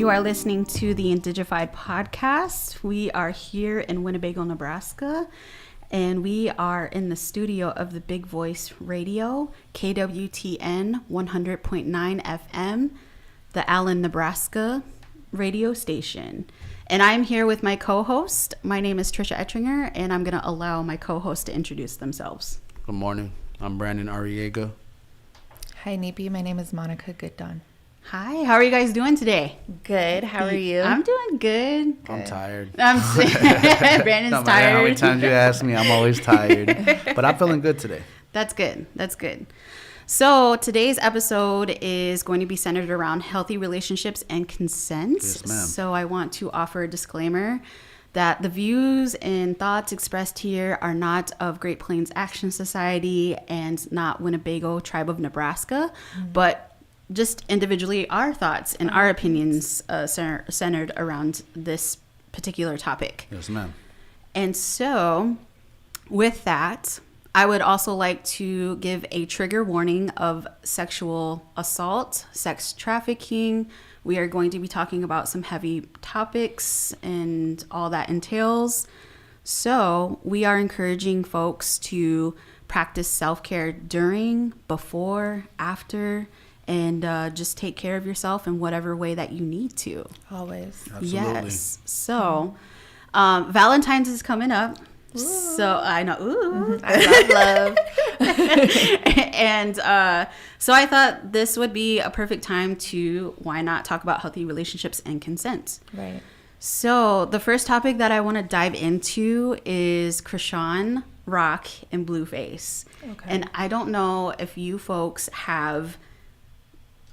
You are listening to the Indigified podcast. We are here in Winnebago, Nebraska, and we are in the studio of the Big Voice Radio, KWTN 100.9 FM, the Allen, Nebraska radio station. And I'm here with my co-host. My name is Trisha Ettringer, and I'm going to allow my co-host to introduce themselves. Good morning. I'm Brandon Arriaga. Hi, Neepy. My name is Monica Gooddon. Hi, how are you guys doing today? Good. How are you? I'm doing good. I'm tired. Brandon's no, tired. How many times you ask me, I'm always tired. But I'm feeling good today. That's good. That's good. So today's episode is going to be centered around healthy relationships and consent. Yes, ma'am. So I want to offer a disclaimer that the views and thoughts expressed here are not of Great Plains Action Society and not Winnebago Tribe of Nebraska, but just individually our thoughts and our opinions centered around this particular topic. Yes, ma'am. And so with that, I would also like to give a trigger warning of sexual assault, sex trafficking. We are going to be talking about some heavy topics and all that entails. So we are encouraging folks to practice self-care during, before, after, and just take care of yourself in whatever way that you need to. Always. Absolutely. Yes. So Valentine's is coming up. Ooh. So I know. Ooh. I love. And so I thought this would be a perfect time to, why not talk about healthy relationships and consent. Right. So the first topic that I want to dive into is Krishan, Rock, and Blueface. Okay. And I don't know if you folks have,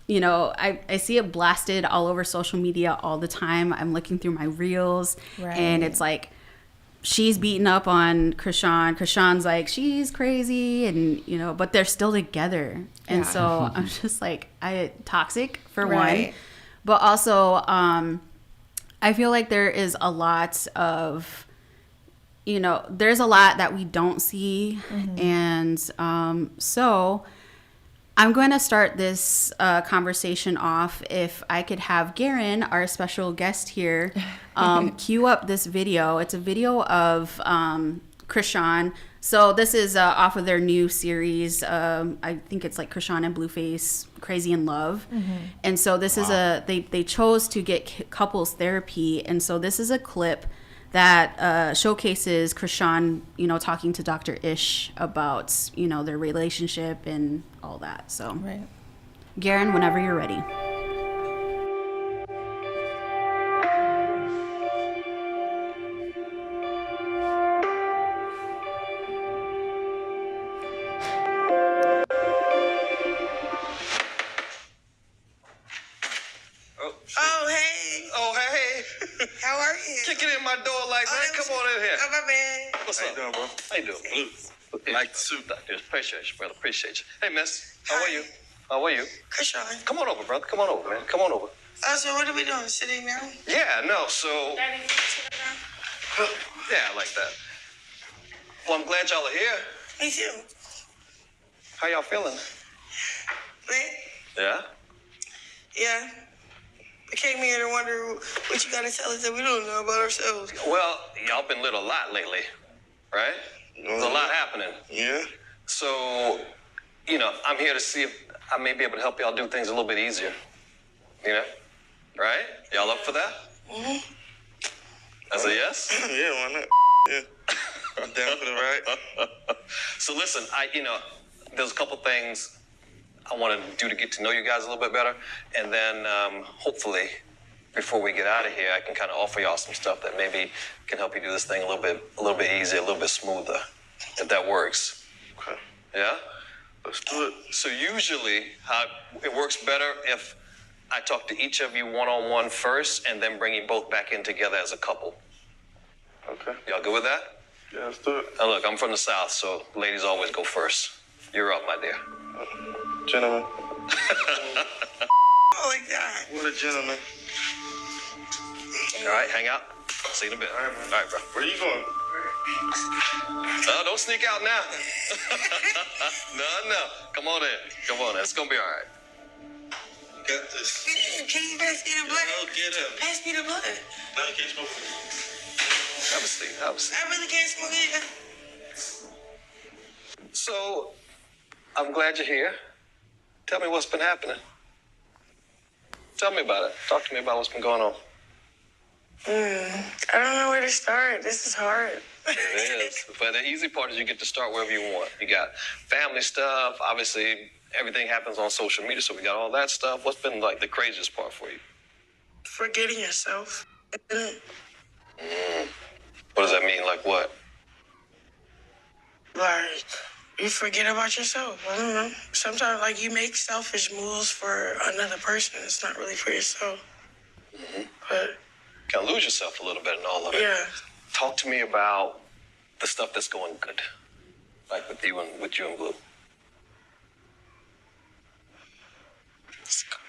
you know, I see it blasted all over social media all the time. I'm looking through my reels, Right. and it's like, she's beating up on Krishan. Krishan's like, she's crazy, and you know, but they're still together. And Yeah. so I'm just like, toxic for Right. one, but also I feel like there is a lot of, you know, there's a lot that we don't see, and so I'm going to start this conversation off. If I could have Garen, our special guest here, cue up this video. It's a video of Krishan. So this is off of their new series. I think it's like Krishan and Blueface, Crazy in Love. And so this is they chose to get couples therapy. And so this is a clip that showcases Krishan, you know, talking to Dr. Ish about, you know, their relationship and all that. So, Right. Garen, whenever you're ready. Oh, hey. Oh, hey. How are you? Kicking in my door like that. Come on in here. Oh, my bad. What's up? How you doing, bro? How you doing? Blue. Like the suit out there. Appreciate you, brother. Appreciate you. Hey, miss. How are you? How are you? Krishan. Come on over, brother. Come on over, man. Come on over. So what are we doing? Sitting down? Yeah, no, so... Daddy, you sit down? Yeah, I like that. Well, I'm glad y'all are here. Me too. How y'all feeling? Man, Yeah? yeah. I came here to wonder what you got to tell us that we don't know about ourselves. Well, y'all been lit a lot lately, right? There's a lot happening. Yeah? So, you know, I'm here to see if I may be able to help y'all do things a little bit easier. You know? Right? Y'all up for that? Mm-hmm. That's a yes? Yeah, why not? Yeah. I'm down for the ride. So listen, there's a couple things I want to do to get to know you guys a little bit better. And then hopefully, before we get out of here, I can kind of offer y'all some stuff that maybe can help you do this thing a little bit easier, a little bit smoother, if that works. Okay. Yeah? Let's do it. So usually, how it works better if I talk to each of you one-on-one first and then bring you both back in together as a couple. Okay. Y'all good with that? Yeah, let's do it. Now look, I'm from the South, so ladies always go first. You're up, my dear. Gentlemen. Oh, like that. What a gentleman. All right, hang out. See you in a bit. All right, man. All right, bro. Where you going? No, don't sneak out now. No. Come on in. It's going to be all right. got this. Can you pass me the blunt? No, get him. Pass me the blunt. No, you can't smoke it. Have a seat. Have a seat. I really can't smoke it. So, I'm glad you're here. Tell me what's been happening. Tell me about it. Talk to me about what's been going on. I don't know where to start. This is hard. It is. But the easy part is you get to start wherever you want. You got family stuff. Obviously, everything happens on social media, so we got all that stuff. What's been like the craziest part for you? Forgetting yourself. What does that mean? Like what? Like, you forget about yourself. I don't know. Sometimes, like, you make selfish moves for another person. It's not really for yourself. But, Kind of lose yourself a little bit in all of it. yeah. Talk to me about the stuff that's going good, like with you and Blue. It's going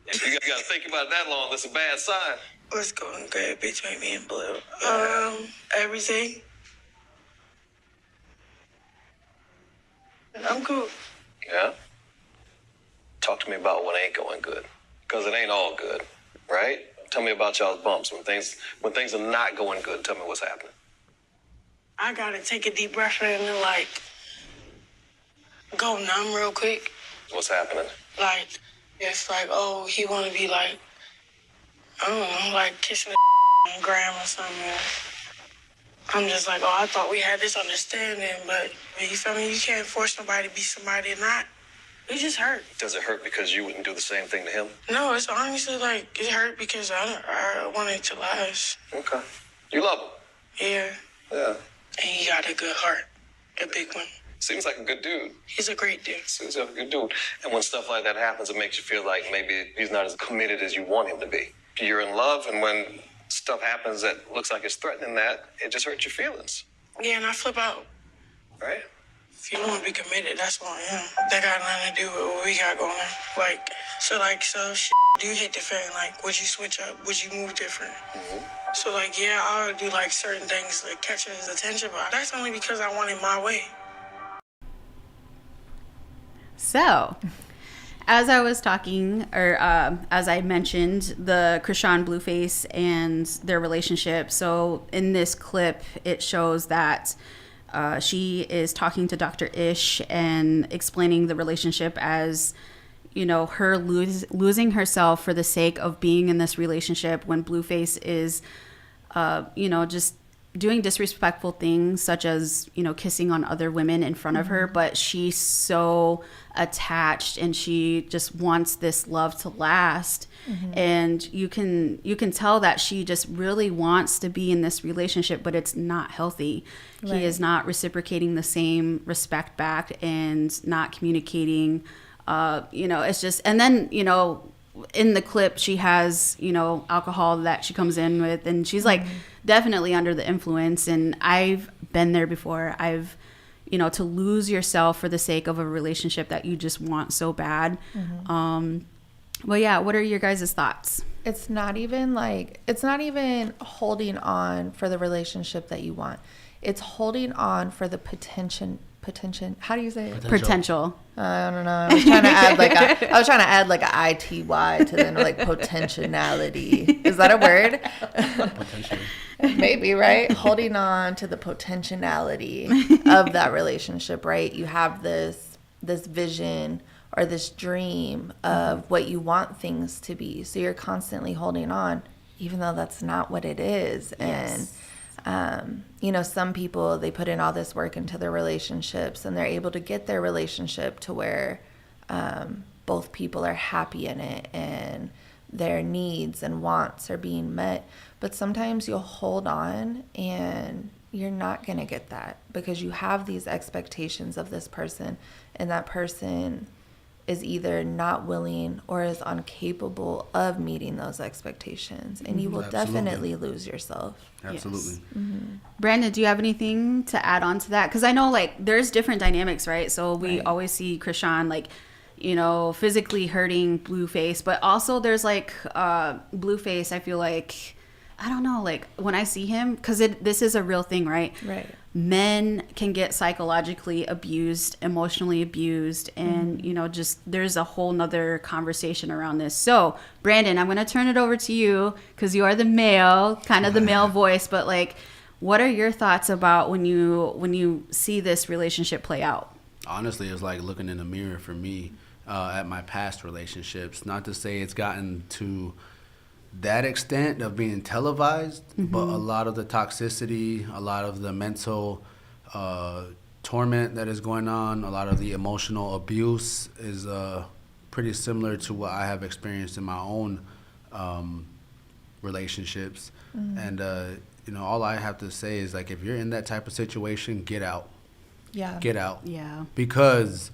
good. If you got to think about it that long, that's a bad sign. What's going good between me and Blue? Everything. I'm cool. Yeah? Talk to me about what ain't going good, because it ain't all good, right? Tell me about y'all's bumps. When things are not going good, tell me what's happening. I gotta take a deep breath in and, like, go numb real quick. What's happening? Like, it's like, oh, he wanna be like, I don't know, like kissing a on Graham or something. I'm just like, oh, I thought we had this understanding, but you feel me? You can't force nobody to be somebody or not. It just hurt. Does it hurt because you wouldn't do the same thing to him? No, it's honestly like, it hurt because I want it to last. Okay. You love him? Yeah. Yeah. And he got a good heart, a big one. Seems like a good dude. He's a great dude. Seems like a good dude. And when stuff like that happens, it makes you feel like maybe he's not as committed as you want him to be. You're in love, and when stuff happens that looks like it's threatening that, it just hurts your feelings, Yeah, and I flip out. right? If you want to be committed, that's who I am. That got nothing to do with what we got going. Like, so do you hit the fan? Like, would you switch up? Would you move different? So, like, yeah, I would do, like, certain things to catch his attention, but that's only because I want it my way. So, as I was talking, or as I mentioned, the Krishan Blueface and their relationship. So, in this clip, it shows that she is talking to Dr. Ish and explaining the relationship as, you know, her losing herself for the sake of being in this relationship when Blueface is, you know, just doing disrespectful things such as, you know, kissing on other women in front of her, but she's so attached and she just wants this love to last. And you can tell that she just really wants to be in this relationship, but it's not healthy. He is not reciprocating the same respect back and not communicating. You know, it's just, and then, you know, in the clip she has, you know, alcohol that she comes in with, and she's like definitely under the influence. And I've been there before. I've, you know, to lose yourself for the sake of a relationship that you just want so bad. Well, yeah, what are your guys' thoughts? It's not even holding on for the relationship that you want. It's holding on for the potential. How do you say it? Potential. I don't know. I was trying to add like a ITY to then like potentiality. Is that a word? Potentially. Maybe, right? Holding on to the potentiality of that relationship, right? You have this vision or this dream of what you want things to be. So you're constantly holding on, even though that's not what it is. Yes. And, you know, some people, they put in all this work into their relationships and they're able to get their relationship to where both people are happy in it and their needs and wants are being met. But sometimes you'll hold on and you're not going to get that because you have these expectations of this person, and that person is either not willing or is incapable of meeting those expectations, and you will definitely lose yourself. Absolutely. Yes. Brandon, do you have anything to add on to that? Because I know, like, there's different dynamics, right? So we always see Krishan, like, you know, physically hurting Blueface, but also there's like Blueface, I feel like I don't know, like when I see him, because this is a real thing, right? Right. Men can get psychologically abused, emotionally abused, and just there's a whole nother conversation around this. So Brandon, I'm going to turn it over to you because you are the male, kind of the male voice, but like, what are your thoughts about when you see this relationship play out? Honestly, it's like looking in the mirror for me at my past relationships. Not to say it's gotten to that extent of being televised, but a lot of the toxicity, a lot of the mental torment that is going on, a lot of the emotional abuse is pretty similar to what I have experienced in my own relationships. And all I have to say is, like, if you're in that type of situation, get out. Yeah. Get out. Yeah. Because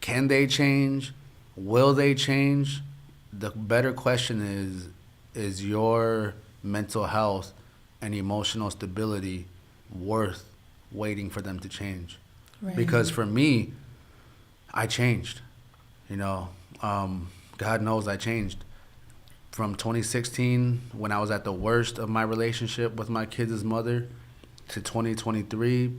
can they change? Will they change? The better question is your mental health and emotional stability worth waiting for them to change? Right. Because for me, I changed. God knows I changed. From 2016, when I was at the worst of my relationship with my kids' mother, to 2023,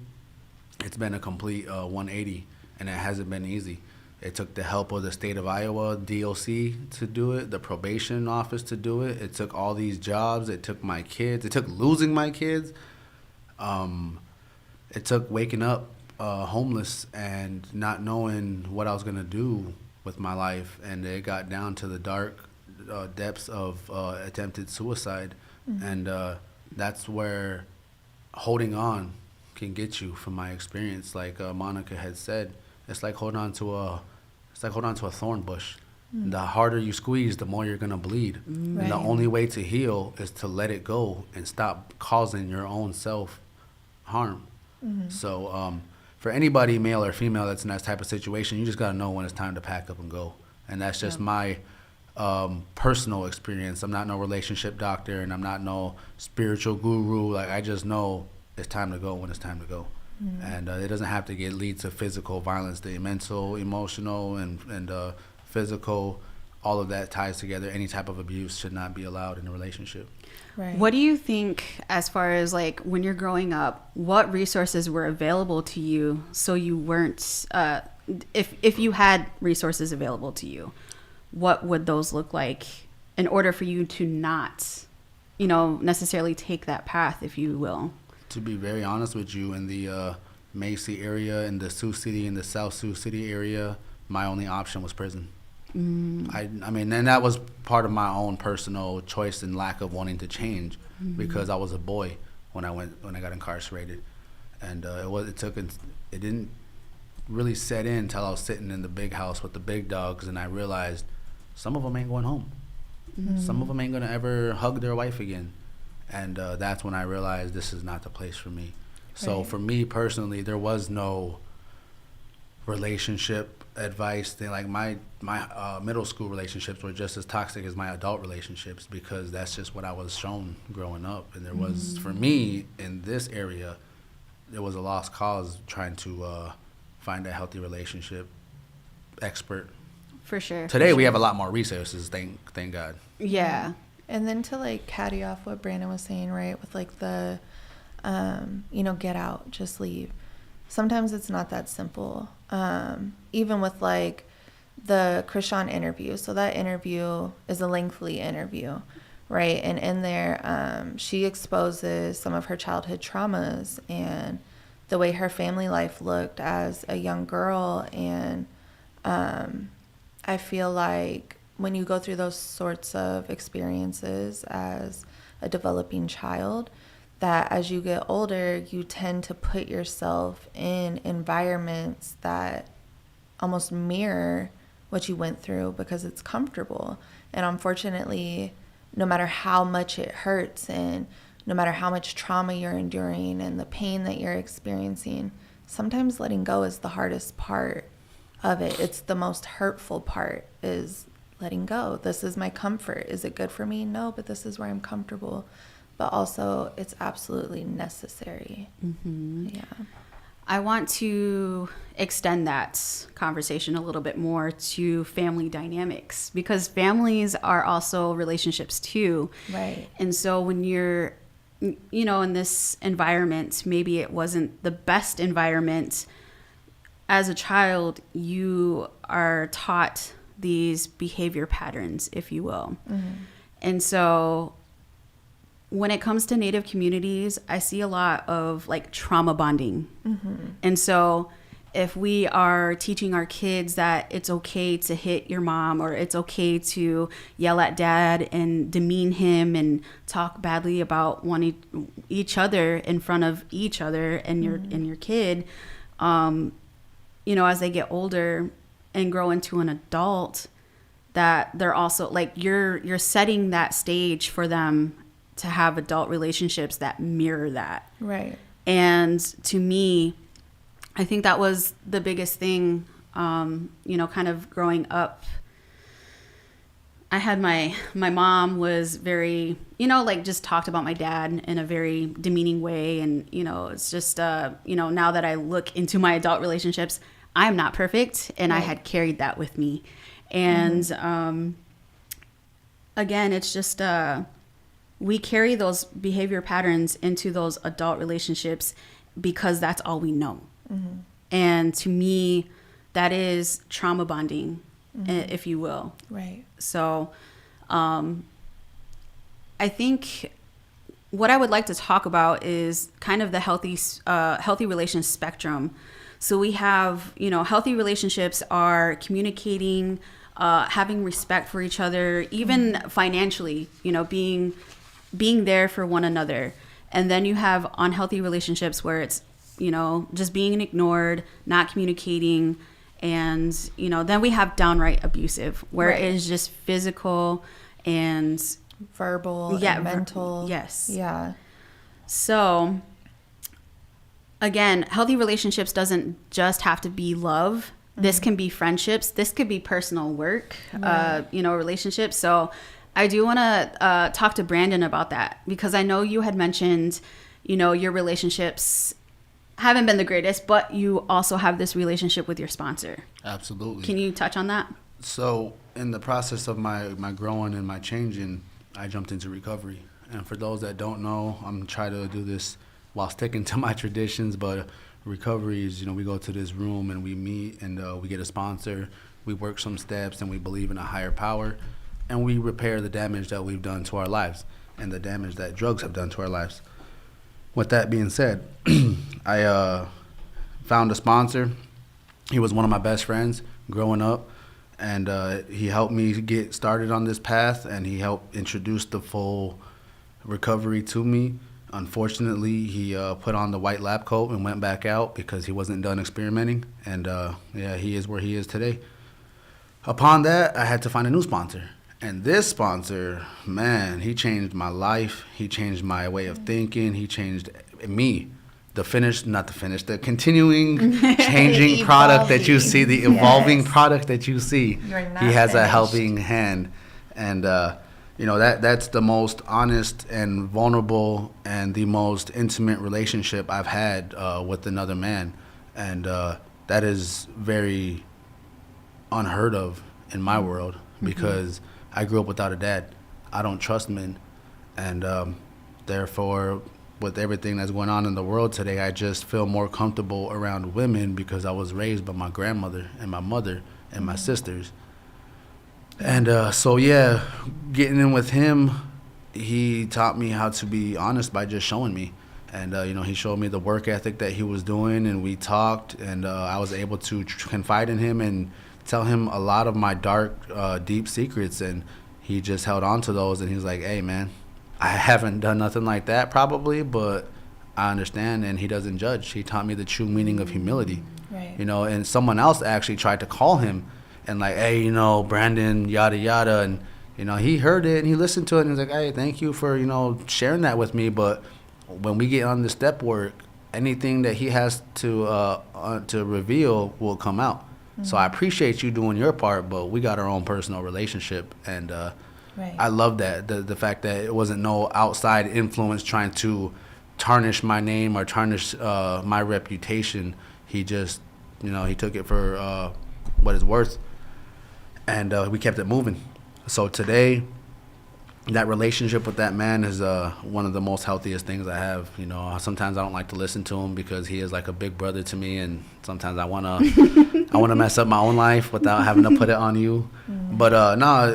it's been a complete 180, and it hasn't been easy. It took the help of the state of Iowa, DOC, to do it, the probation office to do it. It took all these jobs. It took my kids. It took losing my kids. It took waking up homeless and not knowing what I was going to do with my life. And it got down to the dark depths of attempted suicide. And that's where holding on can get you, from my experience. Like Monica had said, it's like holding on to a thorn bush. The harder you squeeze, the more you're gonna bleed. And the only way to heal is to let it go and stop causing your own self harm. So for anybody, male or female, that's in that type of situation, you just gotta know when it's time to pack up and go. And that's just my personal experience. I'm not no relationship doctor, and I'm not no spiritual guru. Like, I just know it's time to go when it's time to go. And it doesn't have to lead to physical violence. The mental, emotional, and physical, all of that ties together. Any type of abuse should not be allowed in a relationship. Right. What do you think, as far as like when you're growing up, what resources were available to you so you weren't, if you had resources available to you, what would those look like in order for you to not, necessarily take that path, if you will? To be very honest with you, in the Macy area, in the Sioux City, in the South Sioux City area, my only option was prison. I mean, and that was part of my own personal choice and lack of wanting to change, because I was a boy when I got incarcerated, and it didn't really set in until I was sitting in the big house with the big dogs, and I realized some of them ain't going home. Some of them ain't gonna ever hug their wife again. And that's when I realized this is not the place for me. So for me personally, there was no relationship advice thing. Like my middle school relationships were just as toxic as my adult relationships, because that's just what I was shown growing up. And there was, for me in this area, there was a lost cause trying to find a healthy relationship expert. For sure. Today we have a lot more resources, thank God. Yeah. And then to like caddy off what Brandon was saying, right, with like the, get out, just leave. Sometimes it's not that simple. Even with like the Krishan interview. So that interview is a lengthy interview, right? And in there, she exposes some of her childhood traumas and the way her family life looked as a young girl. And I feel like when you go through those sorts of experiences as a developing child, that as you get older, you tend to put yourself in environments that almost mirror what you went through because it's comfortable. And unfortunately, no matter how much it hurts and no matter how much trauma you're enduring and the pain that you're experiencing, sometimes letting go is the hardest part of it. It's the most hurtful part, is letting go. This is my comfort. Is it good for me? No, but this is where I'm comfortable. But also, it's absolutely necessary. Yeah. I want to extend that conversation a little bit more to family dynamics, because families are also relationships too. Right. And so when you're, in this environment, maybe it wasn't the best environment. As a child, you are taught these behavior patterns, if you will. Mm-hmm. And so when it comes to Native communities, I see a lot of like trauma bonding. Mm-hmm. And so if we are teaching our kids that it's okay to hit your mom, or it's okay to yell at dad and demean him and talk badly about each other in front of each other and your kid, as they get older and grow into an adult, that they're also like, you're setting that stage for them to have adult relationships that mirror that. Right. And to me, I think that was the biggest thing, kind of growing up. I had my mom was very, just talked about my dad in a very demeaning way. And, it's just, now that I look into my adult relationships, I'm not perfect. And right. I had carried that with me. And again, it's just, we carry those behavior patterns into those adult relationships because that's all we know. Mm-hmm. And to me, that is trauma bonding, if you will. Right. So I think what I would like to talk about is kind of the healthy relations spectrum. So we have, healthy relationships are communicating, having respect for each other, even financially, being there for one another. And then you have unhealthy relationships where it's, just being ignored, not communicating. And, then we have downright abusive, where right. it is just physical and verbal, and mental. Yes. Yeah. So again, healthy relationships doesn't just have to be love. Mm-hmm. This can be friendships. This could be personal work, right. Relationships. So I do want to talk to Brandon about that, because I know you had mentioned, your relationships haven't been the greatest, but you also have this relationship with your sponsor. Absolutely. Can you touch on that? So in the process of my growing and my changing, I jumped into recovery. And for those that don't know, I'm trying to do this while sticking to my traditions, but recovery is, we go to this room and we meet and we get a sponsor, we work some steps, and we believe in a higher power, and we repair the damage that we've done to our lives and the damage that drugs have done to our lives. With that being said, I found a sponsor. He was one of my best friends growing up, and he helped me get started on this path, and he helped introduce the full recovery to me. Unfortunately, he put on the white lab coat and went back out because he wasn't done experimenting, and he is where he is today. Upon that, I had to find a new sponsor. And this sponsor, man, he changed my life. He changed my way of thinking. He changed me. The continuing changing product that you see, the evolving product that you see. He has a helping hand. And, that's the most honest and vulnerable and the most intimate relationship I've had with another man. And that is very unheard of in my world, because I grew up without a dad. I don't trust men. And therefore, with everything that's going on in the world today, I just feel more comfortable around women because I was raised by my grandmother and my mother and my sisters. And getting in with him, he taught me how to be honest by just showing me. And, he showed me the work ethic that he was doing, and we talked, and I was able to confide in him and tell him a lot of my dark, deep secrets, and he just held on to those, and he was like, hey, man, I haven't done nothing like that probably, but I understand, and he doesn't judge. He taught me the true meaning of humility. Right. And someone else actually tried to call him and like, hey, Brandon, yada, yada, and, he heard it, and he listened to it, and he's like, hey, thank you for, sharing that with me, but when we get on the step work, anything that he has to reveal will come out. So I appreciate you doing your part, but we got our own personal relationship. And right. I love that, the fact that it wasn't no outside influence trying to tarnish my name or tarnish my reputation. He just, he took it for what it's worth, and we kept it moving. So today, that relationship with that man is one of the most healthiest things I have. Sometimes I don't like to listen to him because he is like a big brother to me, and sometimes I wanna mess up my own life without having to put it on you. But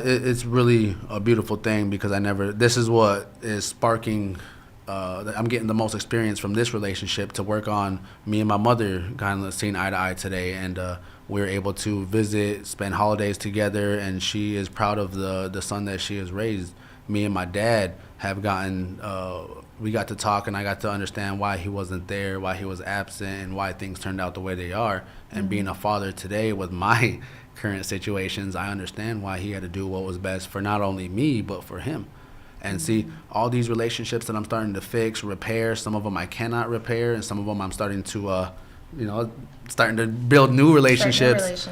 it's really a beautiful thing because this is what is sparking. I'm getting the most experience from this relationship to work on. Me and my mother kind of seeing eye to eye today, and we were able to visit, spend holidays together, and she is proud of the son that she has raised. Me and my dad have we got to talk, and I got to understand why he wasn't there, why he was absent, and why things turned out the way they are. And being a father today with my current situations, I understand why he had to do what was best for not only me, but for him. And see, all these relationships that I'm starting to fix, repair, some of them I cannot repair, and some of them I'm starting to, starting to build new relationships.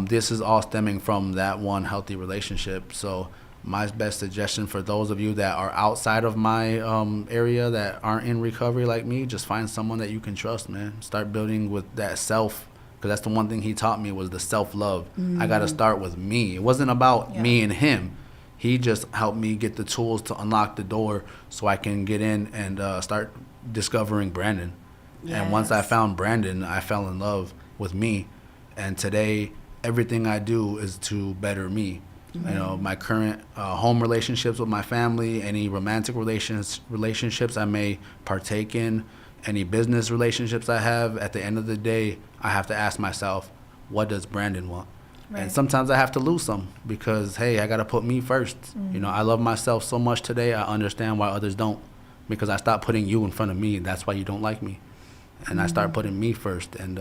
This is all stemming from that one healthy relationship. So my best suggestion for those of you that are outside of my area that aren't in recovery like me, just find someone that you can trust, man. Start building with that self, because that's the one thing he taught me was the self-love. I got to start with me. It wasn't about me and him. He just helped me get the tools to unlock the door so I can get in and start discovering Brandon. Yes. And once I found Brandon, I fell in love with me. And today, everything I do is to better me. My current home relationships with my family, any romantic relationships I may partake in, any business relationships I have, at the end of the day, I have to ask myself, what does Brandon want? Right. And sometimes I have to lose some because, hey, I got to put me first. I love myself so much today, I understand why others don't, because I stopped putting you in front of me. That's why you don't like me. And I start putting me first. And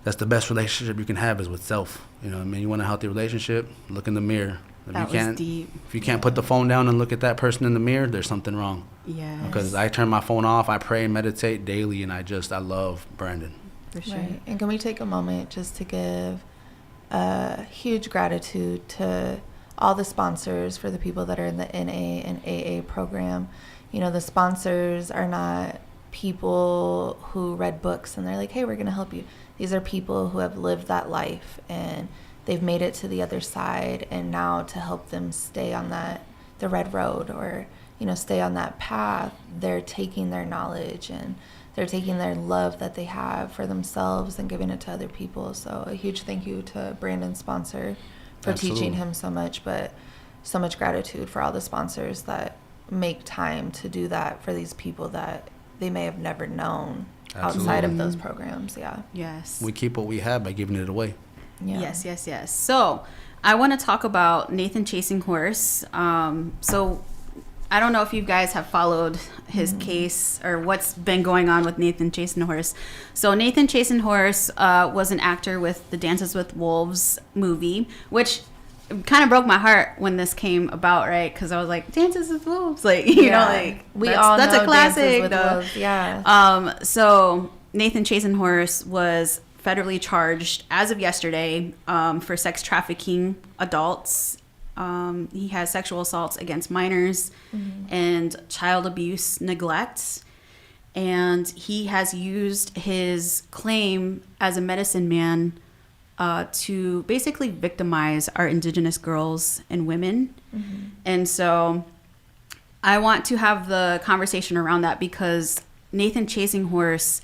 that's the best relationship you can have is with self. You want a healthy relationship, look in the mirror. If you can't put the phone down and look at that person in the mirror, there's something wrong. Yes. Because I turn my phone off, I pray and meditate daily, and I love Brandon. For sure. Right. And can we take a moment just to give huge gratitude to all the sponsors for the people that are in the NA and AA program. The sponsors are not people who read books and they're like, hey, we're going to help you. These are people who have lived that life and they've made it to the other side, and now to help them stay on the red road or, stay on that path, they're taking their knowledge and they're taking their love that they have for themselves and giving it to other people. So a huge thank you to Brandon's sponsor for teaching him so much, but so much gratitude for all the sponsors that make time to do that for these people that they may have never known outside of those programs. Yeah. Yes. We keep what we have by giving it away. Yeah. Yes. So I want to talk about Nathan Chasing Horse. So I don't know if you guys have followed his case or what's been going on with Nathan Chasing Horse. So Nathan Chasing Horse was an actor with the Dances with Wolves movie, which kind of broke my heart when this came about, right? Because I was like, Dances with Wolves, that's a classic. Wolves, yeah. So Nathan Chasing Horse was federally charged as of yesterday for sex trafficking adults. He has sexual assaults against minors and child abuse, neglect. And he has used his claim as a medicine man to basically victimize our Indigenous girls and women. And so I want to have the conversation around that because Nathan Chasing Horse,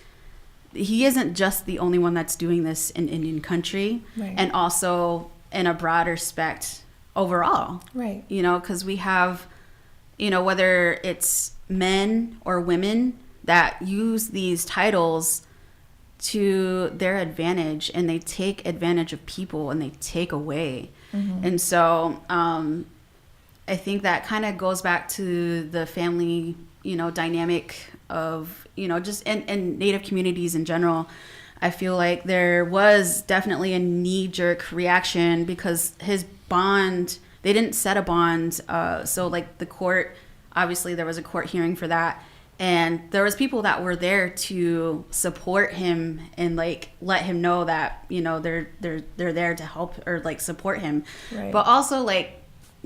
he isn't just the only one that's doing this in Indian country, and also in a broader respect overall, right? Because we have, whether it's men or women that use these titles to their advantage, and they take advantage of people and they take away. And so I think that kind of goes back to the family, dynamic of, just in Native communities in general. I feel like there was definitely a knee-jerk reaction because his bond, they didn't set a bond. So like the court, obviously there was a court hearing for that. And there was people that were there to support him and like let him know that, they're there to help or like support him. Right. But also like,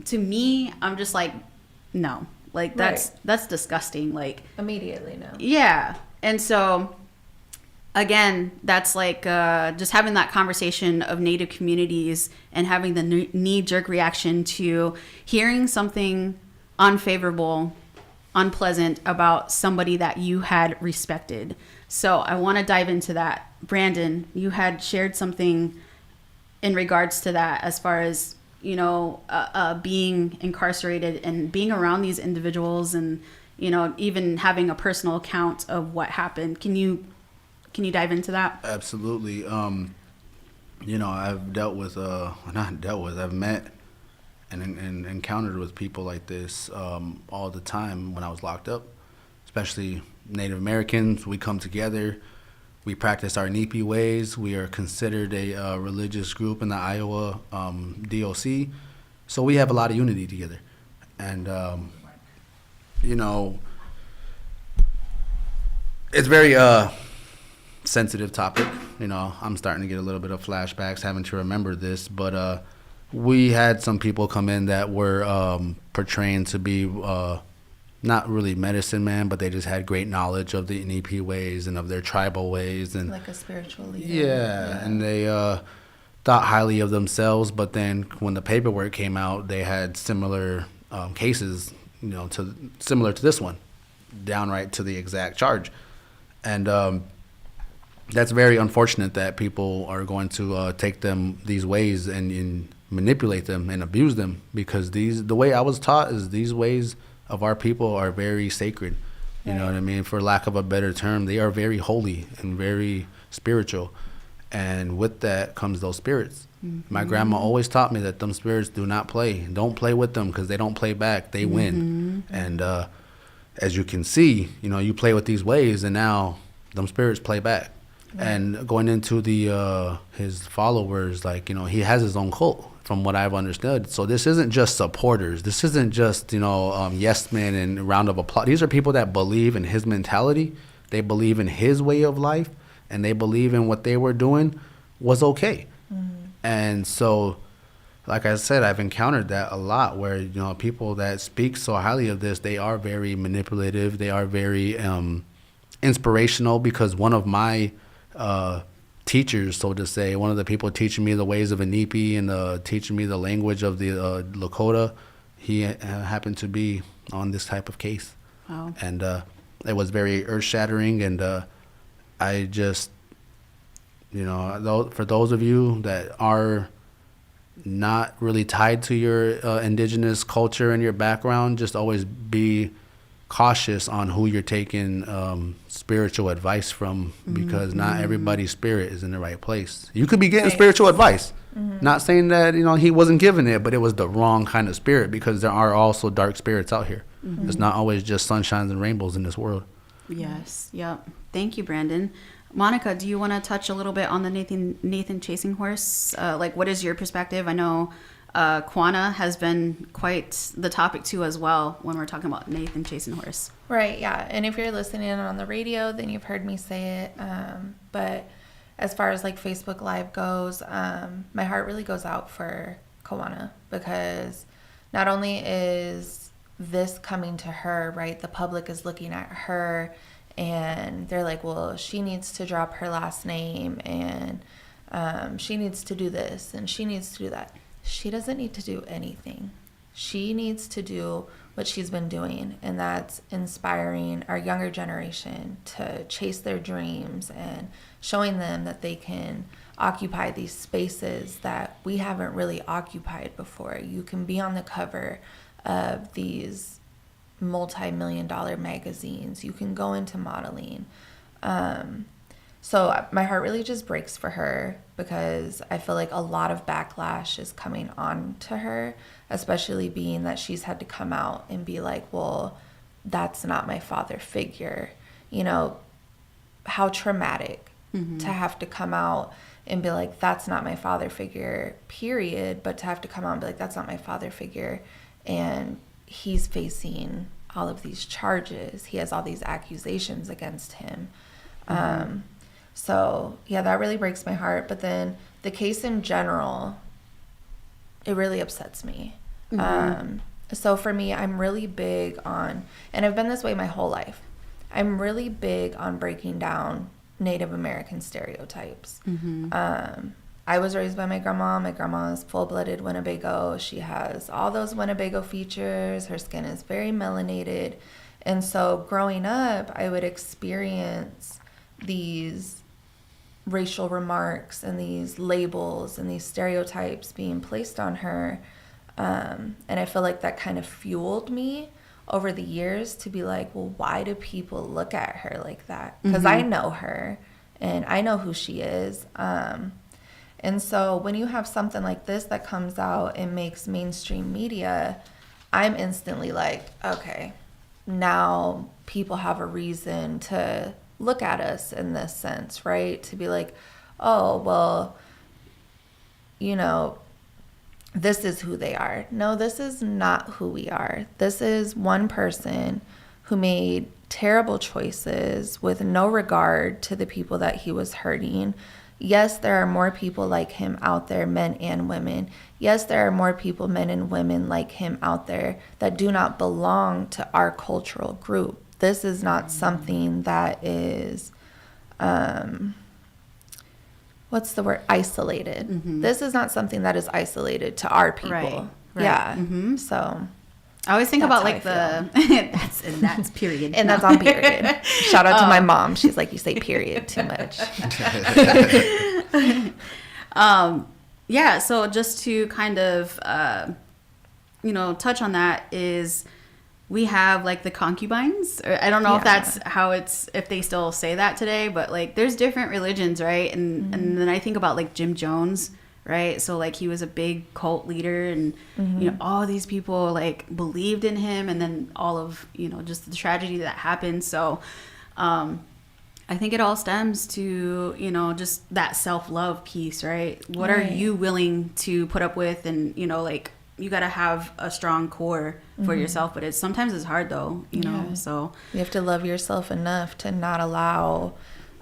to me, I'm just like, no, Like that's disgusting. Like immediately, no. Yeah. And so again, that's like just having that conversation of Native communities and having the knee-jerk reaction to hearing something unfavorable, unpleasant about somebody that you had respected. So I want to dive into that. Brandon, you had shared something in regards to that as far as, you know, being incarcerated and being around these individuals and, you know, even having a personal account of what happened. Can you dive into that? Absolutely. You know, I've I've met and encountered with people like this all the time when I was locked up, especially Native Americans. We come together, we practice our NEPI ways. We are considered a religious group in the Iowa DOC, so we have a lot of unity together. And, you know, it's very sensitive topic. You know, I'm starting to get a little bit of flashbacks having to remember this, but we had some people come in that were portraying to be not really medicine man, but they just had great knowledge of the NEPI ways and of their tribal ways, and like a spiritual leader. Yeah, and they thought highly of themselves, but then when the paperwork came out, they had similar cases, you know, similar to this one, downright to the exact charge. And that's very unfortunate that people are going to take these ways and manipulate them and abuse them, because the way I was taught is these ways of our people are very sacred. You know what I mean? For lack of a better term, they are very holy and very spiritual. And with that comes those spirits. Mm-hmm. My grandma always taught me that them spirits do not play. Don't play with them, because they don't play back. They win. And as you can see, you know, you play with these ways, and now them spirits play back. And going into his followers, like, you know, he has his own cult, from what I've understood. So this isn't just supporters. This isn't just, you know, yes men and round of applause. These are people that believe in his mentality. They believe in his way of life, and they believe in what they were doing was okay. And so, like I said, I've encountered that a lot, where, you know, people that speak so highly of this, they are very manipulative. They are very inspirational, because one of my teachers, so to say, one of the people teaching me the ways of a NEPI and teaching me the language of the Lakota, he happened to be on this type of case. Wow. And it was very earth-shattering, and I just, you know, for those of you that are not really tied to your indigenous culture and your background, just always be cautious on who you're taking spiritual advice from, because not everybody's spirit is in the right place. You could be getting spiritual advice. Not saying that, you know, he wasn't giving it, but it was the wrong kind of spirit, because there are also dark spirits out here. It's not always just sunshines and rainbows in this world. Yes. Yep. Thank you, Brandon. Monica, do you want to touch a little bit on the Nathan chasing horse? Like, what is your perspective? I know Quana has been quite the topic too as well when we're talking about Nathan chasing horse. Right, yeah. And if you're listening on the radio, then you've heard me say it. But as far as like Facebook Live goes, my heart really goes out for Quana, because not only is this coming to her, right, the public is looking at her and they're like, well, she needs to drop her last name, and she needs to do this and she needs to do that. She doesn't need to do anything. She needs to do what she's been doing, and that's inspiring our younger generation to chase their dreams and showing them that they can occupy these spaces that we haven't really occupied before. You can be on the cover of these multi-million-dollar magazines. You can go into modeling. So my heart really just breaks for her, because I feel like a lot of backlash is coming on to her, especially being that she's had to come out and be like, well, that's not my father figure. You know, how traumatic to have to come out and be like, that's not my father figure, period. But to have to come out and be like, that's not my father figure. And he's facing all of these charges. He has all these accusations against him. So, yeah, that really breaks my heart. But then the case in general, it really upsets me. So for me, I'm really big on, and I've been this way my whole life, I'm really big on breaking down Native American stereotypes. I was raised by my grandma. My grandma is full-blooded Winnebago. She has all those Winnebago features. Her skin is very melanated. And so growing up, I would experience these racial remarks and these labels and these stereotypes being placed on her. And I feel like that kind of fueled me over the years to be like, well, why do people look at her like that? Because I know her and I know who she is. And so when you have something like this that comes out and makes mainstream media, I'm instantly like, okay, now people have a reason to look at us in this sense, right? To be like, oh, well, you know, this is who they are. No, this is not who we are. This is one person who made terrible choices with no regard to the people that he was hurting. Yes, there are more people like him out there, men and women. Yes, there are more people, men and women like him out there that do not belong to our cultural group. This is not something that is, what's the word? Isolated. This is not something that is isolated to our people. Right. Yeah. So I always think That's about how like I that's period. and that's on period. Shout out to my mom. She's like, you say period too much. Yeah, so just to kind of, touch on that is we have like the concubines. Or I don't know if that's how if they still say that today, but like there's different religions, right? And then I think about like Jim Jones, right? So like he was a big cult leader and, all these people like believed in him and then all of, just the tragedy that happened. So, I think it all stems to, just that self-love piece, right? What are you willing to put up with? And, like you got to have a strong core for yourself, but sometimes it's hard though, know, so. You have to love yourself enough to not allow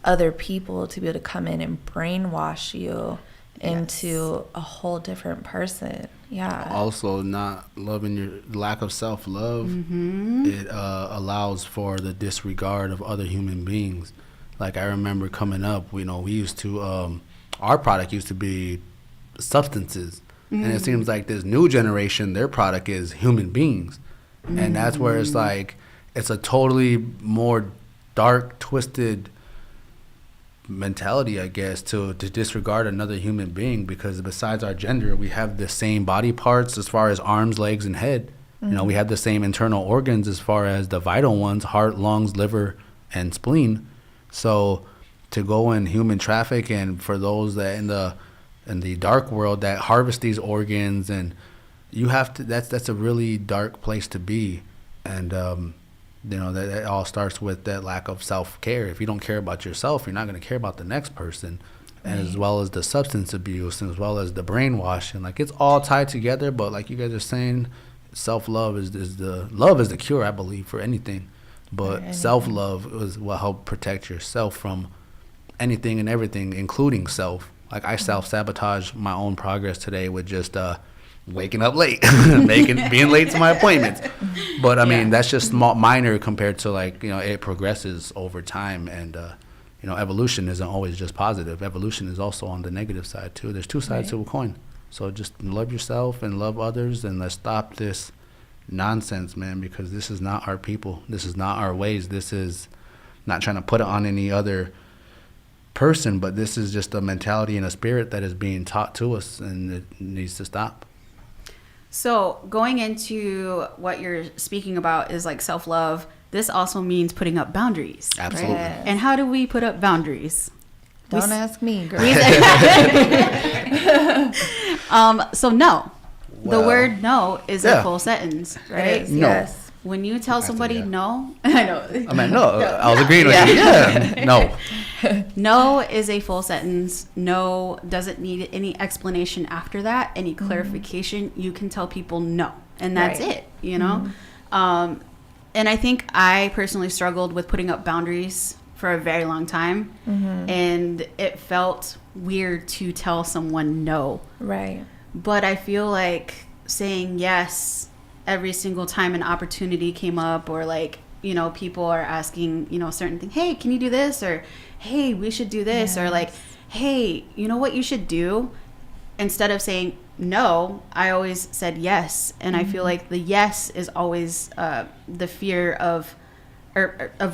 other people to be able to come in and brainwash you into a whole different person. Yeah. Also, not loving your lack of self-love, it allows for the disregard of other human beings. Like I remember coming up, we used to, our product used to be substances. And it seems like this new generation, their product is human beings. And that's where it's like, it's a totally more dark, twisted mentality, I guess, to disregard another human being, because besides our gender, we have the same body parts as far as arms, legs, and head. We have the same internal organs as far as the vital ones: heart, lungs, liver, and spleen. So to go in human traffic, and for those that in the dark world that harvest these organs, and you have to, that's a really dark place to be. And that all starts with that lack of self-care. If you don't care about yourself, you're not going to care about the next person. And as well as the substance abuse, and as well as the brainwashing, like it's all tied together. But like you guys are saying, self-love is the cure, I believe, for anything. But self-love is what help protect yourself from anything and everything, including self. Like I self-sabotage my own progress today with just waking up late, being late to my appointments. But I mean, that's just minor compared to like, it progresses over time. And, evolution isn't always just positive. Evolution is also on the negative side too. There's two sides to a coin. So just love yourself and love others, and let's stop this nonsense, man, because this is not our people. This is not our ways. This is not trying to put it on any other person, but this is just a mentality and a spirit that is being taught to us, and it needs to stop. So going into what you're speaking about is like self-love. This also means putting up boundaries. Absolutely. Right? And how do we put up boundaries? Don't ask me, girl. So no. The Well, word no is a full sentence, right? It is, No. yes. When you tell somebody that. no, I know. I mean, no, I was agreeing with you. Yeah, no. No is a full sentence. No doesn't need any explanation after that, any clarification. You can tell people no, and that's Right. it, And I think I personally struggled with putting up boundaries for a very long time, and it felt weird to tell someone no. Right. But I feel like saying yes every single time an opportunity came up, or like, you know, people are asking, you know, certain thing, hey, can you do this, or hey, we should do this, or like, hey, you know what you should do, instead of saying no, I always said yes. And I feel like the yes is always the fear of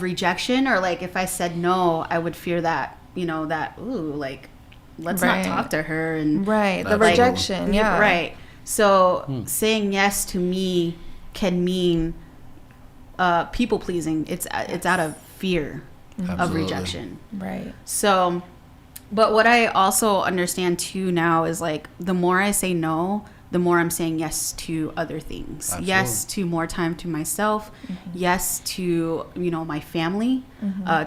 rejection, or like if I said no, I would fear that, you know, that, ooh, like, let's not talk to her, and the like, rejection, right. So saying yes to me can mean people pleasing. It's out of fear of rejection, right? So, but what I also understand too now is like, the more I say no, the more I'm saying yes to other things. Absolutely. Yes to more time to myself. Yes to, you know, my family,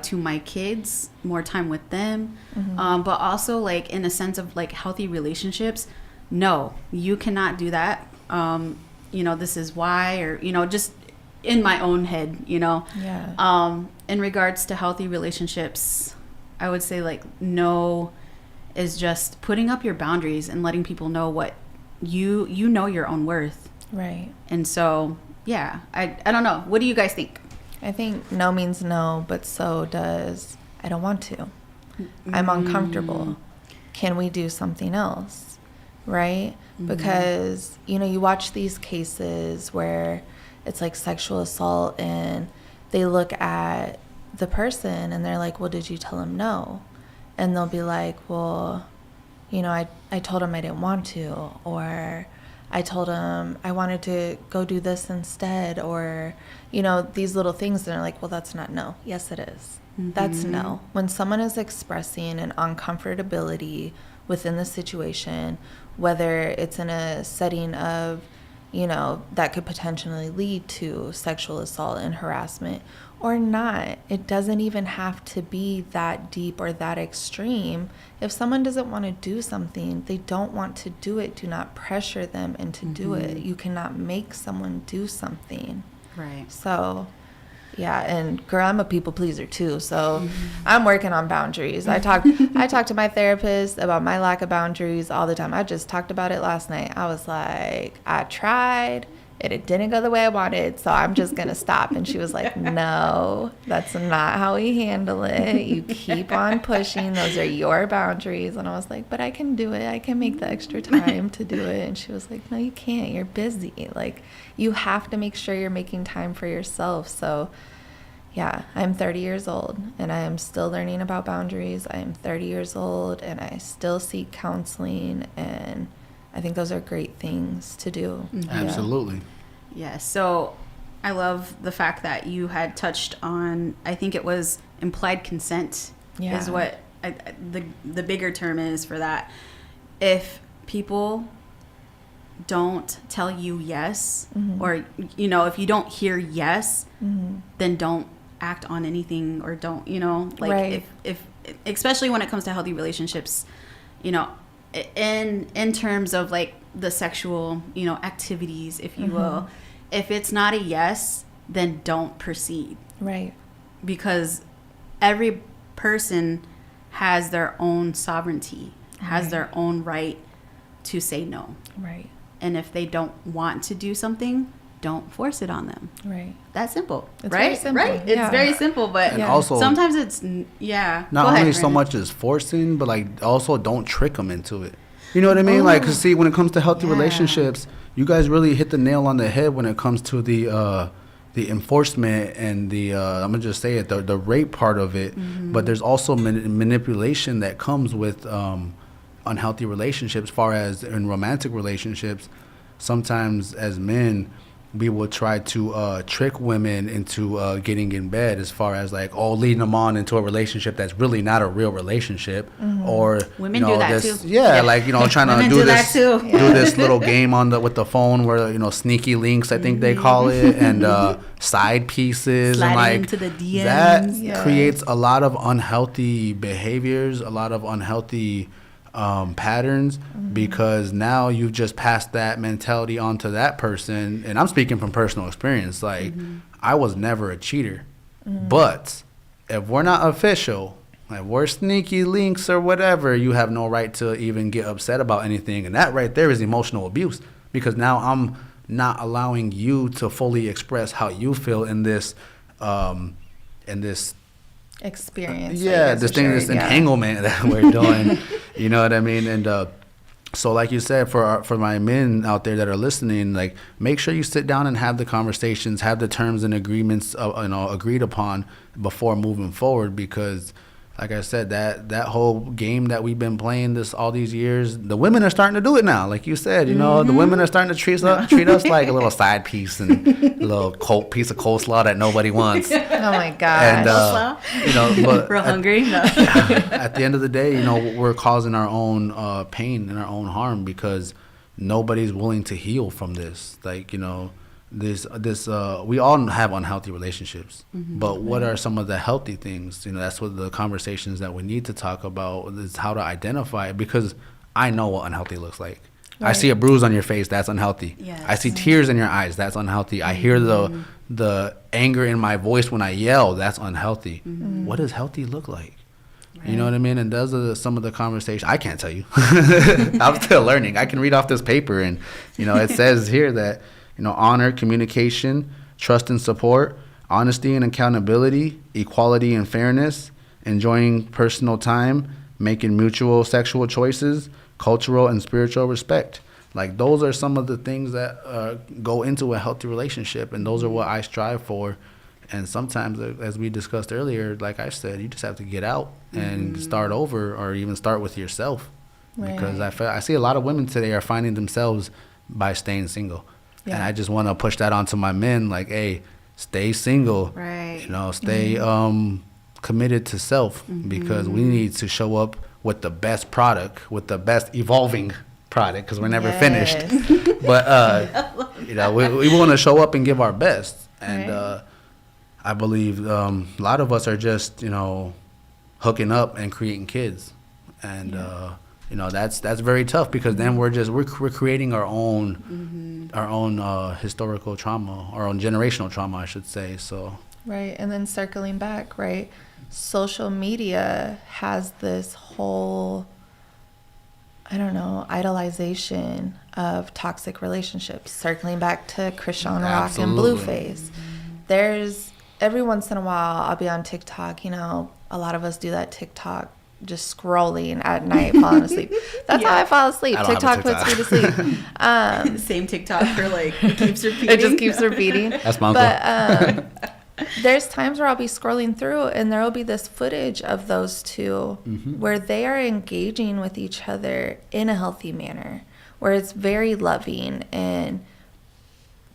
to my kids, more time with them. But also like in a sense of like healthy relationships, no, you cannot do that. You know, this is why, or, you know, just in my own head, you know. In regards to healthy relationships, I would say like no is just putting up your boundaries and letting people know what you know your own worth. Right. And so, yeah, I don't know. What do you guys think? I think no means no, but so does I don't want to. I'm uncomfortable. Can we do something else? Right? Because, you know, you watch these cases where it's like sexual assault and they look at the person and they're like, well, did you tell him no? And they'll be like, well, you know, I told him I didn't want to, or I told him I wanted to go do this instead, or, you know, these little things. And they're like, well, that's not no. Yes, it is. That's no. When someone is expressing an uncomfortability within the situation, whether it's in a setting of, you know, that could potentially lead to sexual assault and harassment or not, it doesn't even have to be that deep or that extreme. If someone doesn't want to do something, they don't want to do it. Do not pressure them into do it. You cannot make someone do something. Right. So, yeah, and girl, I'm a people pleaser too. So I'm working on boundaries. I talk to my therapist about my lack of boundaries all the time. I just talked about it last night. I was like, I tried. It didn't go the way I wanted, so I'm just going to stop. And she was like, no, that's not how we handle it. You keep on pushing. Those are your boundaries. And I was like, but I can do it. I can make the extra time to do it. And she was like, no, you can't. You're busy. Like, you have to make sure you're making time for yourself. So, yeah, I'm 30 years old, and I am still learning about boundaries. I am 30 years old, and I still seek counseling, and I think those are great things to do. Absolutely. Yeah, so I love the fact that you had touched on, I think it was implied consent is what the bigger term is for that. If people don't tell you yes, or, you know, if you don't hear yes, then don't act on anything, or don't, you know, like if especially when it comes to healthy relationships, you know, in terms of like the sexual, you know, activities, if you will, if it's not a yes, then don't proceed. Right. Because every person has their own sovereignty, has their own right to say no. Right. And if they don't want to do something, don't force it on them. Right. That's simple. It's right? very simple. Right? It's very simple, but also, sometimes it's, not only so much as forcing, but like also don't trick them into it. You know what I mean? Like, cause see, when it comes to healthy relationships, you guys really hit the nail on the head when it comes to the enforcement and the I'm gonna just say it, the rape part of it. But there's also manipulation that comes with unhealthy relationships. As far as in romantic relationships, sometimes as men, we will try to trick women into getting in bed, as far as like, leading them on into a relationship that's really not a real relationship. Or women, you know, do that this, too. like, you know, trying to do this, do this little game with the phone where, you know, sneaky links, I think they call it, and side pieces, sliding and like into the DMs. That creates a lot of unhealthy behaviors, a lot of unhealthy patterns, because now you've just passed that mentality on to that person. And I'm speaking from personal experience. Like, I was never a cheater, but if we're not official, like we're sneaky links or whatever, you have no right to even get upset about anything. And that right there is emotional abuse, because now I'm not allowing you to fully express how you feel in this experience. this entanglement that we're doing. You know what I mean? And so like you said, for my men out there that are listening, like, make sure you sit down and have the conversations, have the terms and agreements agreed upon before moving forward, because like I said, that whole game that we've been playing all these years, the women are starting to do it now. Like you said, you know, the women are starting to treat us like a little side piece and a little piece of coleslaw that nobody wants. Oh my gosh. And, you know, but We're hungry. No. at the end of the day, you know, we're causing our own pain and our own harm, because nobody's willing to heal from this. Like, you know, we all have unhealthy relationships, but what are some of the healthy things? You know, that's what the conversations that we need to talk about, is how to identify it, because I know what unhealthy looks like. Right. I see a bruise on your face, that's unhealthy. Yes. I see tears in your eyes, that's unhealthy. I hear the anger in my voice when I yell, that's unhealthy. What does healthy look like? Right. You know what I mean? And those are some of the conversations. I can't tell you. I'm still learning. I can read off this paper, and, you know, it says here that, you know, honor, communication, trust and support, honesty and accountability, equality and fairness, enjoying personal time, making mutual sexual choices, cultural and spiritual respect. Like, those are some of the things that go into a healthy relationship, and those are what I strive for. And sometimes, as we discussed earlier, like I said, you just have to get out and start over, or even start with yourself. Right. Because I see a lot of women today are finding themselves by staying single. Yeah. And I just want to push that onto my men, like, hey, stay single. Right. You know, stay committed to self, because we need to show up with the best product, with the best evolving product, because we're never finished. But, you know, we want to show up and give our best. And I believe a lot of us are just, you know, hooking up and creating kids. And, you know, that's very tough, because then we're creating our own historical trauma, our own generational trauma, I should say. So right. And then circling back, right, social media has this whole, I don't know, idolization of toxic relationships. Circling back to Chrisean Rock and Blueface, there's every once in a while I'll be on TikTok. You know, a lot of us do that TikTok, just scrolling at night, falling asleep. That's how I fall asleep. TikTok puts me to sleep. Same TikTok for like, it keeps repeating. It just keeps repeating. That's my uncle. But there's times where I'll be scrolling through, and there will be this footage of those two where they are engaging with each other in a healthy manner, where it's very loving, and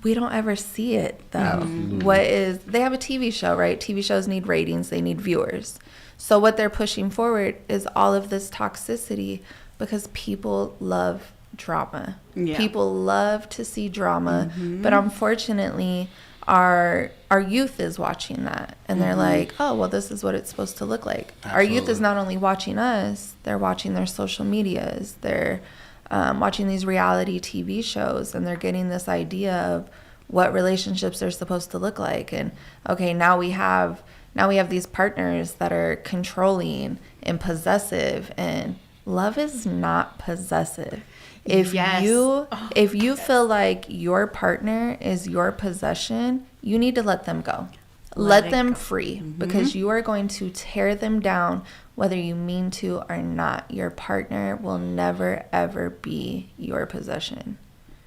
we don't ever see it though. They have a TV show, right? TV shows need ratings, they need viewers. So what they're pushing forward is all of this toxicity, because people love drama. Yeah. People love to see drama, but unfortunately our youth is watching that, and they're like, oh, well, this is what it's supposed to look like. Absolutely. Our youth is not only watching us, they're watching their social medias, they're watching these reality TV shows, and they're getting this idea of what relationships are supposed to look like. And okay, now we have these partners that are controlling and possessive, and love is not possessive. If you feel like your partner is your possession, you need to let them go. Let them free, because you are going to tear them down whether you mean to or not. Your partner will never, ever be your possession.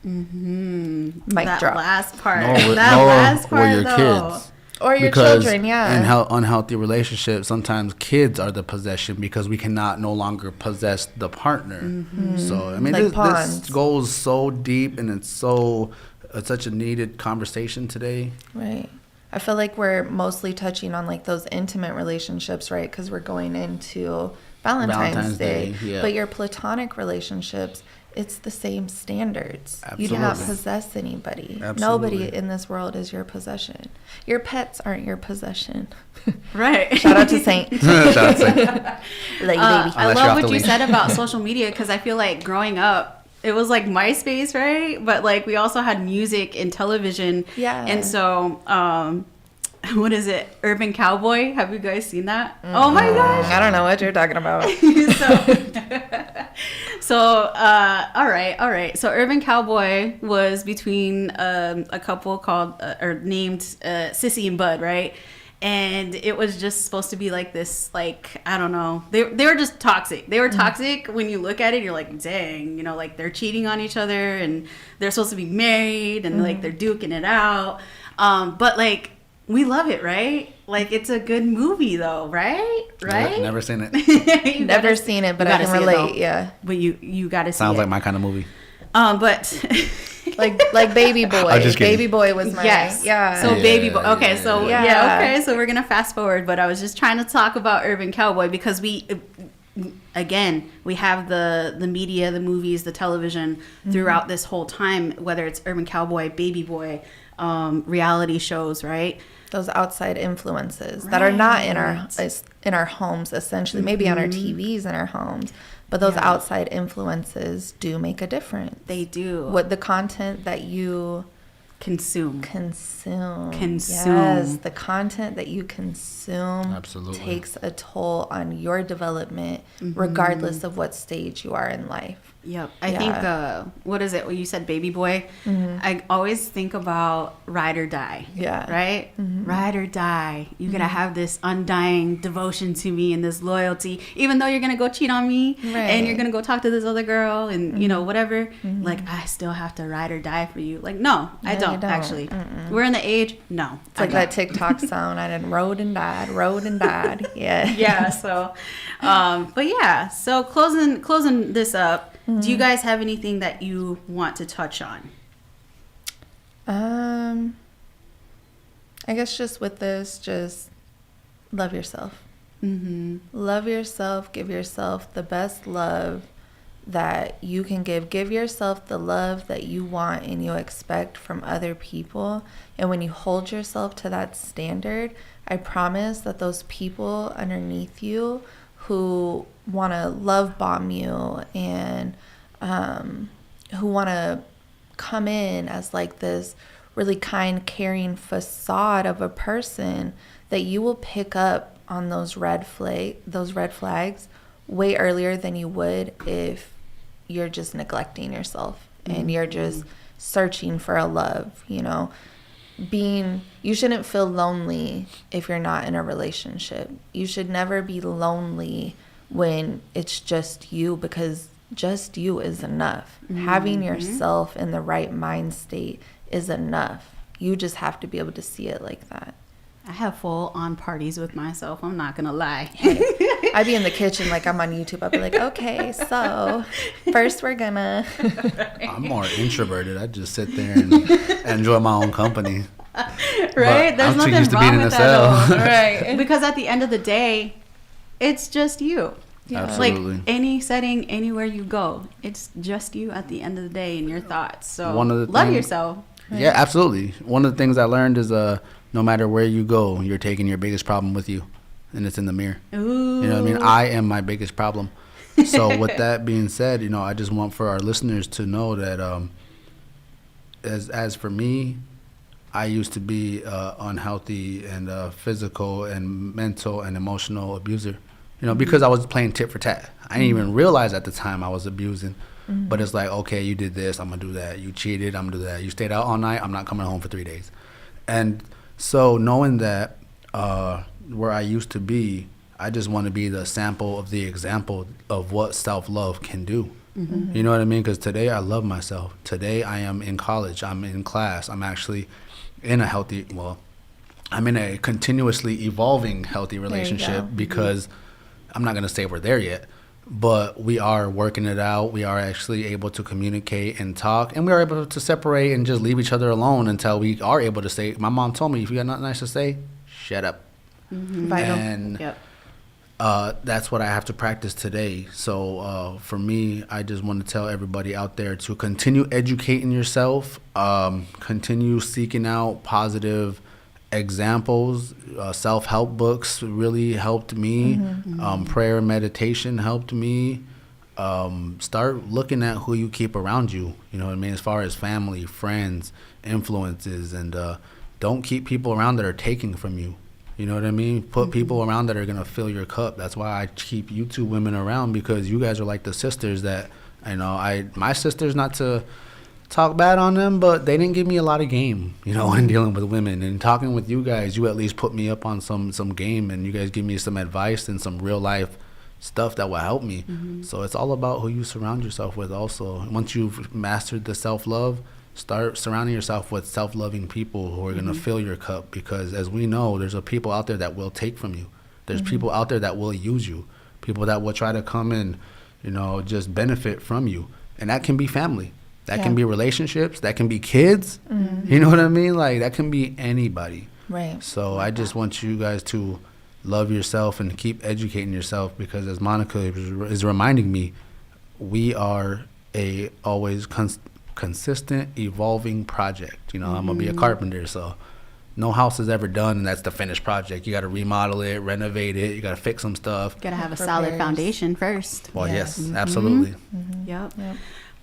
Mic that drop. Last part. Last part, or your kids. Or your because children, yeah. In unhealthy relationships, sometimes kids are the possession, because we cannot no longer possess the partner. So, I mean, like this goes so deep, and it's such a needed conversation today. Right. I feel like we're mostly touching on like those intimate relationships, right? Because we're going into Valentine's Day. Yeah. But your platonic relationships, it's the same standards. Absolutely. You do not possess anybody. Absolutely. Nobody in this world is your possession. Your pets aren't your possession. Right. Shout out to Saint. Shout out to Saint. Baby. I love what you said about social media, because I feel like growing up, it was like MySpace, right? But like we also had music and television. Yeah. And so what is it? Urban Cowboy. Have you guys seen that? Oh my gosh. I don't know what you're talking about. All right. So Urban Cowboy was between a couple called or named Sissy and Bud, right? And it was just supposed to be like this, like, I don't know. They were just toxic. They were toxic. When you look at it, you're like, dang, you know, like they're cheating on each other and they're supposed to be married and like they're duking it out. But like, we love it, right? Like, it's a good movie though, right? Right? Never seen it. Never seen it, but I can relate. Yeah. But you got to see it. Sounds like my kind of movie. But like Baby Boy. I'm just kidding. Baby Boy was my yeah. So Yeah, Baby Boy. Okay, so yeah. okay, so we're gonna fast forward. But I was just trying to talk about Urban Cowboy because we have the media, the movies, the television throughout this whole time, whether it's Urban Cowboy, Baby Boy, reality shows, right? Those outside influences that are not in our homes, essentially, maybe on our TVs in our homes, but those outside influences do make a difference. They do. What the content that you consume. Yes, the content that you consume Absolutely. takes a toll on your development, regardless of what stage you are in life. Yep. I think, what is it? When you said Baby Boy, I always think about ride or die. Yeah. Right? Ride or die. You're going to have this undying devotion to me and this loyalty, even though you're going to go cheat on me and you're going to go talk to this other girl and, you know, whatever. Like, I still have to ride or die for you. Like, no, I don't, actually. We're in the age, no. It's like that TikTok sound. I done rode and died. Yeah. Yeah. So, but yeah. So closing this up. Do you guys have anything that you want to touch on? I guess just with this, just love yourself. Love yourself. Give yourself the best love that you can give. Give yourself the love that you want and you expect from other people. And when you hold yourself to that standard, I promise that those people underneath you who want to love bomb you and who want to come in as like this really kind, caring facade of a person, that you will pick up on those red flags way earlier than you would if you're just neglecting yourself and you're just searching for a love, you know. You shouldn't feel lonely if you're not in a relationship. You should never be lonely when it's just you, because just you is enough. Having yourself in the right mind state is enough. You just have to be able to see it like that. I have full on parties with myself. I'm not gonna lie. I'd be in the kitchen like I'm on YouTube. I'd be like, okay, so first we're gonna. I'm more introverted. I just sit there and enjoy my own company. Right? But There's I'm too nothing used to wrong being in with a that. cell. Though. Right? Because at the end of the day, it's just you. Yeah. Absolutely. Like any setting, anywhere you go, it's just you at the end of the day and your thoughts. So One of the love things- yourself. Yeah, absolutely. One of the things I learned is no matter where you go, you're taking your biggest problem with you, and it's in the mirror. Ooh. You know what I mean? I am my biggest problem. So with that being said, you know, I just want for our listeners to know that as for me, I used to be unhealthy and physical and mental and emotional abuser. You know, because I was playing tit for tat. I didn't even realize at the time I was abusing. But it's like, okay, you did this, I'm going to do that. You cheated, I'm going to do that. You stayed out all night, I'm not coming home for 3 days. And so knowing that where I used to be, I just want to be the sample of the example of what self-love can do. You know what I mean? Because today I love myself. Today I am in college. I'm in class. I'm actually in I'm in a continuously evolving healthy relationship because I'm not going to say we're there yet. But we are working it out. We are actually able to communicate and talk. And we are able to separate and just leave each other alone until we are able to say, my mom told me, if you got nothing nice to say, shut up. Vital. And that's what I have to practice today. So for me, I just want to tell everybody out there to continue educating yourself, continue seeking out positive examples. Self-help books really helped me. Prayer and meditation helped me. Start looking at who you keep around you, you know what I mean, as far as family, friends, influences, and don't keep people around that are taking from you. You know what I mean? Put people around that are going to fill your cup. That's why I keep you two women around, because you guys are like the sisters that, my sisters, not to talk bad on them, but they didn't give me a lot of game, in dealing with women. And talking with you guys, you at least put me up on some game, and you guys give me some advice and some real life stuff that will help me. So it's all about who you surround yourself with also. Once you've mastered the self-love, start surrounding yourself with self-loving people who are going to fill your cup, because as we know, there's people out there that will take from you. There's people out there that will use you, people that will try to come and, just benefit from you. And that can be family. That can be relationships. That can be kids. You know what I mean? Like, that can be anybody. Right. So I just want you guys to love yourself and keep educating yourself, because as Monica is reminding me, we are a always consistent, evolving project. I'm going to be a carpenter, so no house is ever done and that's the finished project. You got to remodel it, renovate it, you got to fix some stuff. Got to have a solid foundation first. Well, yes, absolutely. Yep.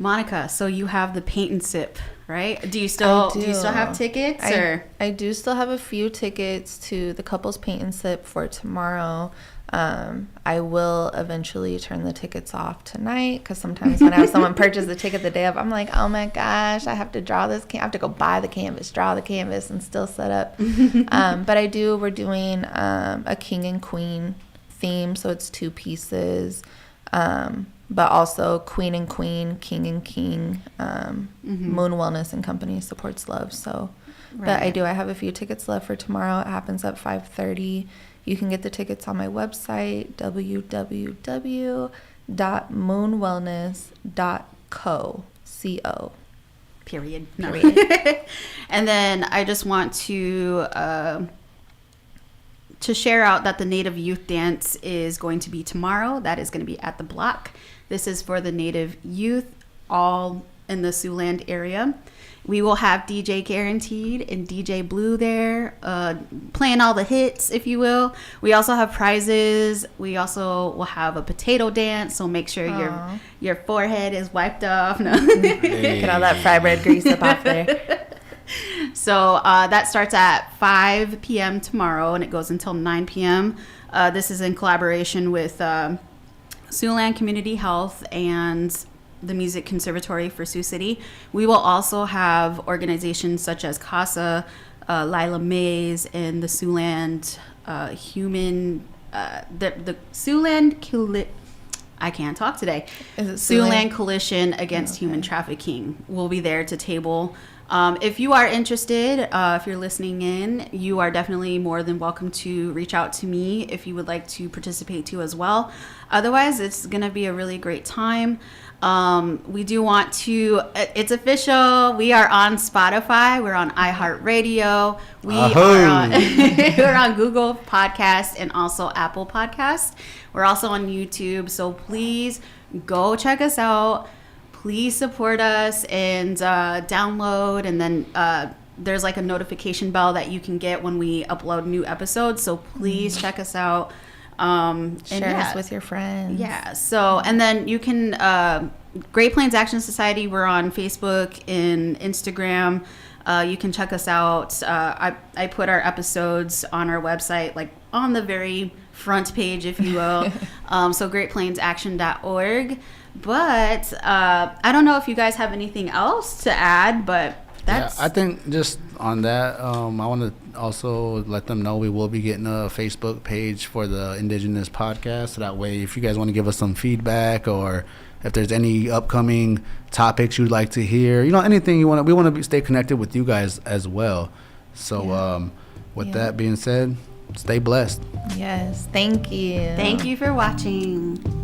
Monica, so you have the paint and sip, right? Do you still have tickets? I do still have a few tickets to the couples paint and sip for tomorrow. I will eventually turn the tickets off tonight, because sometimes when I have someone purchase the ticket the day of, I'm like, oh my gosh, I have to draw this. I have to go buy the canvas, draw the canvas, and still set up. But we're doing a king and queen theme, so it's 2 pieces. But also queen and queen, king and king. Moon Wellness and Company supports love. So, but I have a few tickets left for tomorrow. It happens at 5:30. You can get the tickets on my website, www.moonwellness.co. C-O. Period. No. And then I just want to share out that the Native Youth Dance is going to be tomorrow. That is going to be at the Block. This is for the Native youth, all in the Siouxland area. We will have DJ Guaranteed and DJ Blue there, playing all the hits, if you will. We also have prizes. We also will have a potato dance, so make sure your forehead is wiped off. No. Get all that fry bread grease up off there. So that starts at 5 p.m. tomorrow, and it goes until 9 p.m. This is in collaboration with Siouxland Community Health and the Music Conservatory for Sioux City. We will also have organizations such as CASA, Lila Mays, and the Siouxland the Siouxland I can't talk today. Siouxland Coalition Against Human Trafficking will be there to table. If you are interested, if you're listening in, you are definitely more than welcome to reach out to me if you would like to participate too as well. Otherwise, it's going to be a really great time. We do want to, it's official. We are on Spotify. We're on iHeartRadio. We're on Google Podcasts and also Apple Podcasts. We're also on YouTube. So please go check us out. Please support us and download. And then there's like a notification bell that you can get when we upload new episodes. So please check us out. Share us with your friends. Yeah. So, and then you can, Great Plains Action Society, we're on Facebook and Instagram. You can check us out. I put our episodes on our website, like on the very front page, if you will. So greatplainsaction.org. But I don't know if you guys have anything else to add, but that's... Yeah, I think just on that, I want to also let them know we will be getting a Facebook page for the Indigenous podcast. So that way, if you guys want to give us some feedback, or if there's any upcoming topics you'd like to hear, anything you want to, we want to stay connected with you guys as well. So with that being said, stay blessed. Yes. Thank you. Thank you for watching.